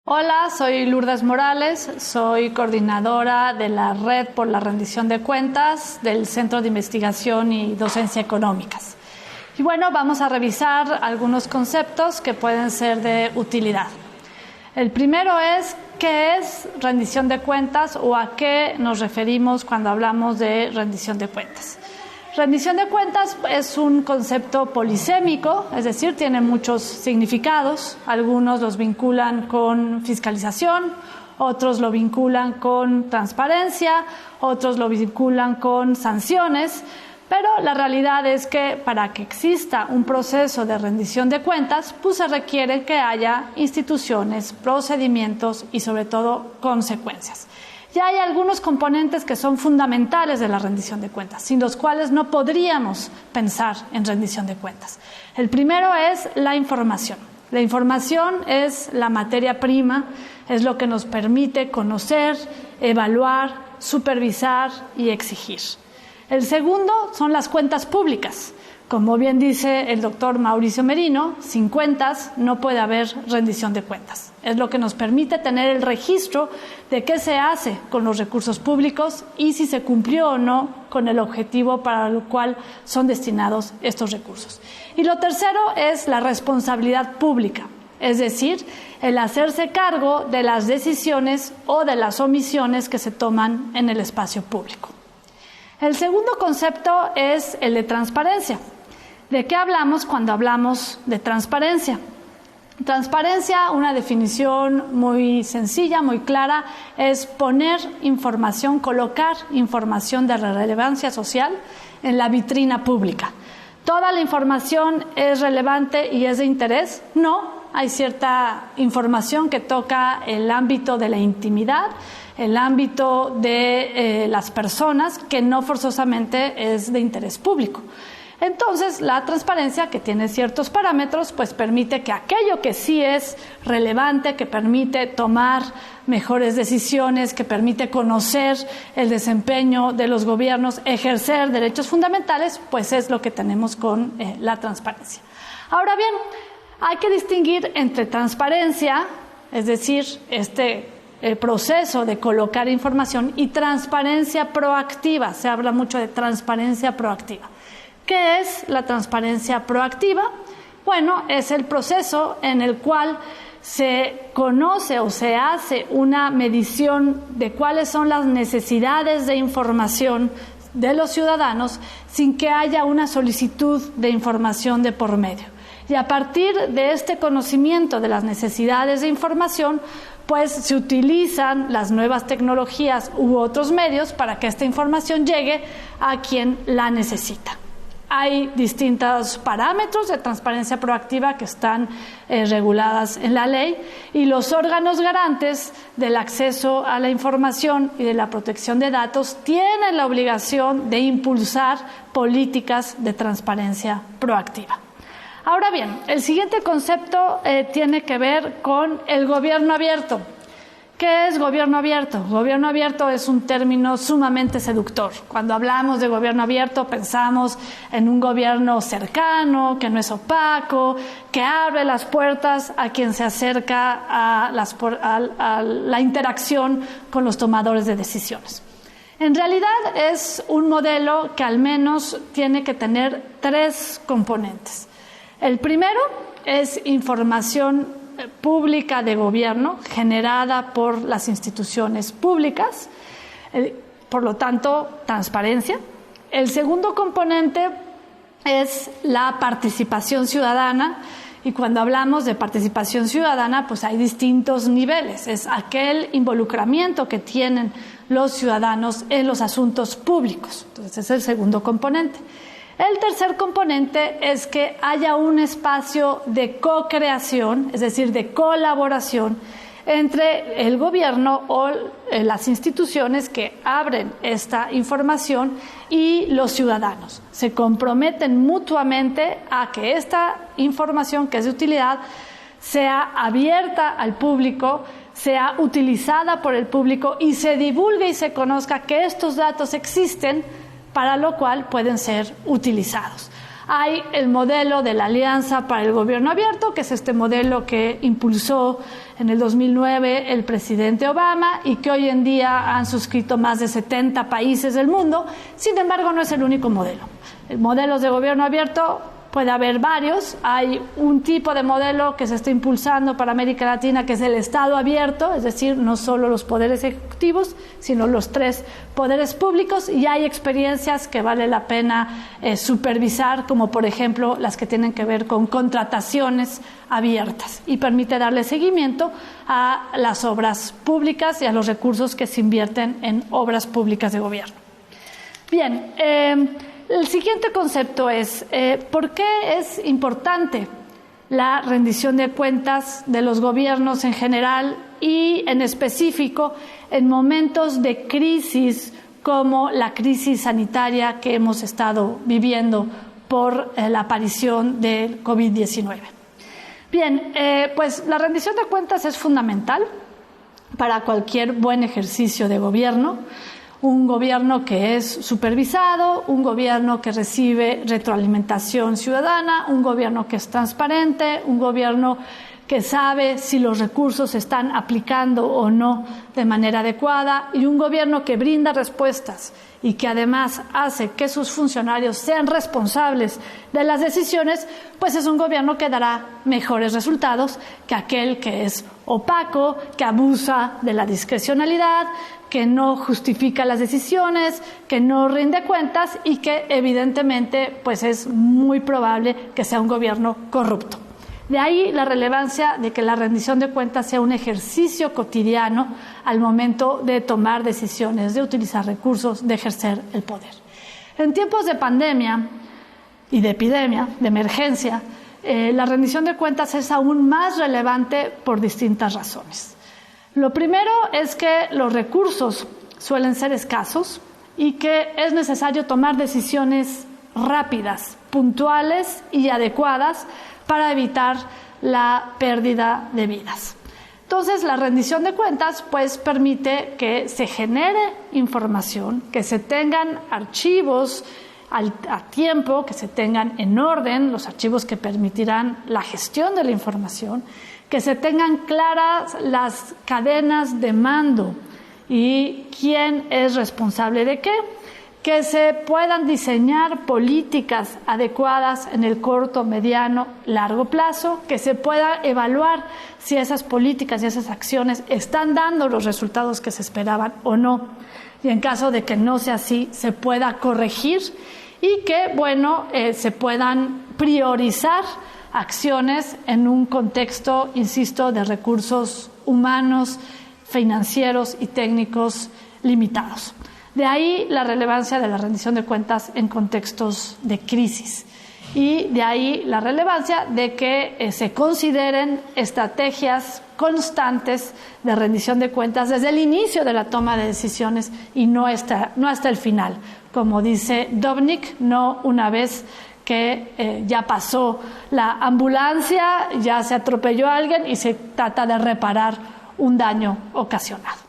Hola, soy Lourdes Morales, soy coordinadora de la Red por la Rendición de Cuentas del Centro de Investigación y Docencia Económicas. Y bueno, vamos a revisar algunos conceptos que pueden ser de utilidad. El primero es, ¿qué es rendición de cuentas o a qué nos referimos cuando hablamos de rendición de cuentas? Rendición de cuentas es un concepto polisémico, es decir, tiene muchos significados. Algunos los vinculan con fiscalización, otros lo vinculan con transparencia, otros lo vinculan con sanciones, pero la realidad es que para que exista un proceso de rendición de cuentas, pues se requiere que haya instituciones, procedimientos y sobre todo consecuencias. Ya hay algunos componentes que son fundamentales de la rendición de cuentas, sin los cuales no podríamos pensar en rendición de cuentas. El primero es la información. La información es la materia prima, es lo que nos permite conocer, evaluar, supervisar y exigir. El segundo son las cuentas públicas. Como bien dice el doctor Mauricio Merino, sin cuentas no puede haber rendición de cuentas. Es lo que nos permite tener el registro de qué se hace con los recursos públicos y si se cumplió o no con el objetivo para el cual son destinados estos recursos. Y lo tercero es la responsabilidad pública, es decir, el hacerse cargo de las decisiones o de las omisiones que se toman en el espacio público. El segundo concepto es el de transparencia. ¿De qué hablamos cuando hablamos de transparencia? Transparencia, una definición muy sencilla, muy clara, es poner información, colocar información de relevancia social en la vitrina pública. ¿Toda la información es relevante y es de interés? No, hay cierta información que toca el ámbito de la intimidad, el ámbito de las personas, que no forzosamente es de interés público. Entonces, la transparencia, que tiene ciertos parámetros, pues permite que aquello que sí es relevante, que permite tomar mejores decisiones, que permite conocer el desempeño de los gobiernos, ejercer derechos fundamentales, pues es lo que tenemos con la transparencia. Ahora bien, hay que distinguir entre transparencia, es decir, el proceso de colocar información, y transparencia proactiva. Se habla mucho de transparencia proactiva. ¿Qué es la transparencia proactiva? Bueno, es el proceso en el cual se conoce o se hace una medición de cuáles son las necesidades de información de los ciudadanos sin que haya una solicitud de información de por medio. Y a partir de este conocimiento de las necesidades de información, pues se utilizan las nuevas tecnologías u otros medios para que esta información llegue a quien la necesita. Hay distintos parámetros de transparencia proactiva que están reguladas en la ley, y los órganos garantes del acceso a la información y de la protección de datos tienen la obligación de impulsar políticas de transparencia proactiva. Ahora bien, el siguiente concepto tiene que ver con el gobierno abierto. ¿Qué es gobierno abierto? Gobierno abierto es un término sumamente seductor. Cuando hablamos de gobierno abierto pensamos en un gobierno cercano, que no es opaco, que abre las puertas a quien se acerca a la interacción con los tomadores de decisiones. En realidad es un modelo que al menos tiene que tener 3 componentes. El primero es información pública de gobierno generada por las instituciones públicas, por lo tanto, transparencia. El segundo componente es la participación ciudadana, y cuando hablamos de participación ciudadana, pues hay distintos niveles. Es aquel involucramiento que tienen los ciudadanos en los asuntos públicos. Entonces, es el segundo componente. El tercer componente es que haya un espacio de co-creación, es decir, de colaboración entre el gobierno o las instituciones que abren esta información y los ciudadanos. Se comprometen mutuamente a que esta información, que es de utilidad, sea abierta al público, sea utilizada por el público y se divulgue y se conozca que estos datos existen, para lo cual pueden ser utilizados. Hay el modelo de la Alianza para el Gobierno Abierto, que es este modelo que impulsó en el 2009 el presidente Obama y que hoy en día han suscrito más de 70 países del mundo. Sin embargo, no es el único modelo. Modelos de gobierno abierto puede haber varios. Hay un tipo de modelo que se está impulsando para América Latina, que es el Estado abierto, es decir, no solo los poderes ejecutivos, sino los 3 poderes públicos, y hay experiencias que vale la pena supervisar, como por ejemplo las que tienen que ver con contrataciones abiertas, y permite darle seguimiento a las obras públicas y a los recursos que se invierten en obras públicas de gobierno. Bien, el siguiente concepto es ¿por qué es importante la rendición de cuentas de los gobiernos en general y en específico en momentos de crisis como la crisis sanitaria que hemos estado viviendo por la aparición del COVID-19? Bien, pues la rendición de cuentas es fundamental para cualquier buen ejercicio de gobierno. Un gobierno que es supervisado, un gobierno que recibe retroalimentación ciudadana, un gobierno que es transparente, un gobierno que sabe si los recursos se están aplicando o no de manera adecuada, y un gobierno que brinda respuestas y que además hace que sus funcionarios sean responsables de las decisiones, pues es un gobierno que dará mejores resultados que aquel que es opaco, que abusa de la discrecionalidad, que no justifica las decisiones, que no rinde cuentas y que evidentemente pues es muy probable que sea un gobierno corrupto. De ahí la relevancia de que la rendición de cuentas sea un ejercicio cotidiano al momento de tomar decisiones, de utilizar recursos, de ejercer el poder. En tiempos de pandemia y de epidemia, de emergencia, la rendición de cuentas es aún más relevante por distintas razones. Lo primero es que los recursos suelen ser escasos y que es necesario tomar decisiones rápidas, puntuales y adecuadas para evitar la pérdida de vidas. Entonces, la rendición de cuentas pues permite que se genere información, que se tengan archivos a tiempo, que se tengan en orden los archivos que permitirán la gestión de la información, que se tengan claras las cadenas de mando y quién es responsable de qué, que se puedan diseñar políticas adecuadas en el corto, mediano, largo plazo, que se pueda evaluar si esas políticas y esas acciones están dando los resultados que se esperaban o no, y en caso de que no sea así, se pueda corregir y que, se puedan priorizar acciones en un contexto, insisto, de recursos humanos, financieros y técnicos limitados. De ahí la relevancia de la rendición de cuentas en contextos de crisis, y de ahí la relevancia de que se consideren estrategias constantes de rendición de cuentas desde el inicio de la toma de decisiones y no hasta el final, como dice Dubnik, no una vez que ya pasó la ambulancia, ya se atropelló a alguien y se trata de reparar un daño ocasionado.